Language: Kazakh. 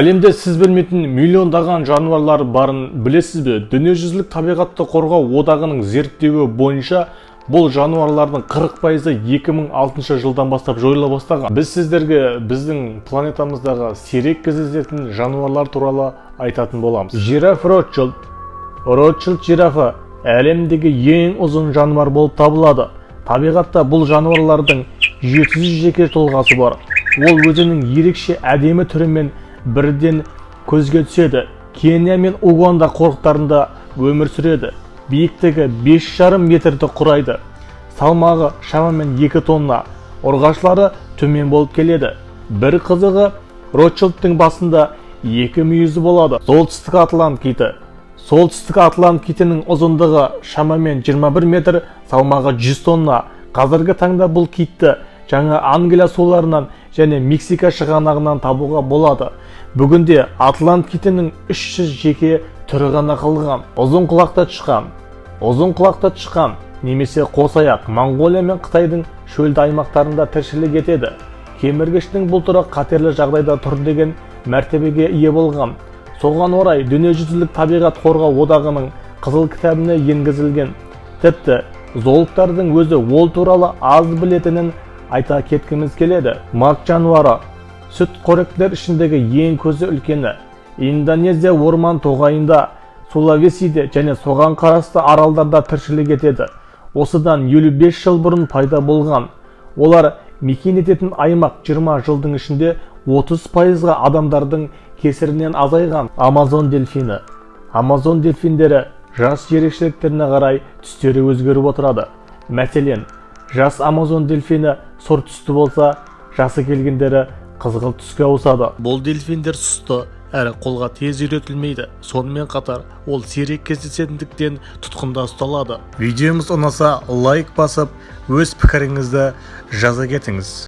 Әлемде сіз білмейтін миллиондаған жануарлар барын білесіз бе? Дүниежүзілік табиғатты қорғау одағының зерттеуі бойынша бұл жануарлардың 40%-і 2006 жылдан бастап жойыла бастаған. Біз сіздерге біздің планетамыздағы сирек кездесетін жануарлар туралы айтатын боламыз. Жираф Ротшильд. Ротшильд жирафы әлемдегі ең ұзын жануар болып табылады. Табиғатта бұл жануарлардың 700 жеке тұлғасы бар. Ол өзінің ерекше әдемі түрімен бірден көзге түседі. Кения мен Уганда қорықтарында өмір сүреді. Биіктігі 5,5 метрді құрайды. Салмағы шамамен 2 тонна. Ұрғашылары төмен болып келеді. Бір қызығы, Ротшильдтың басында 2 мүйізі болады. Солтүстік Атлант киті. Солтүстік Атлант китінің ұзындығы шамамен 21 метр, салмағы 100 тонна. Қазіргі таңда бұл китті жаңа Англия суларынан және Мексика шығанағынан табуға болады. Бүгінде Атлант китінің 300 жеке түрі ғана қалған. Ұзын құлақты тышқан. Ұзын құлақты тышқан немесе қосаяқ Моңғолия мен Қытайдың шөлді аймақтарында тіршілік етеді. Кеміргіштің бұл түрі қатерлі жағдайда тұр деген мәртебеге ие болған. Соған орай Дүниежүзілік табиғат қорғау одағының қызыл кітабына енгізілген. Тіпті зоологтардың өзі ол туралы аз білетінін айта кеткіміз келеді. Мак жануары сүтқоректілер ішіндегі ең көзі үлкені. Индонезия орман тоғайында, Сулавесиде және соған қарасты аралдарда тіршілік етеді. Осыдан 55 жыл бұрын пайда болған. Олар мекен ететін аймақ 20 жылдың ішінде 30%-ға адамдардың кесірінен азайған. Амазон дельфині. Амазон дельфиндері жас ерекшеліктеріне қарай түстері өзгеріп отырады. Мәселен, жас Амазон дельфині сұр түсті болса, жасы келгендері қызғылт түске ауысады. Бұл дельфиндер сұсты әрі қолға тез үйретілмейді. Сонымен қатар ол сирек кездесетіндіктен тұтқында ұсталады. Видеомыз ұнаса лайк басып, өз пікіріңізді жаза кетіңіз.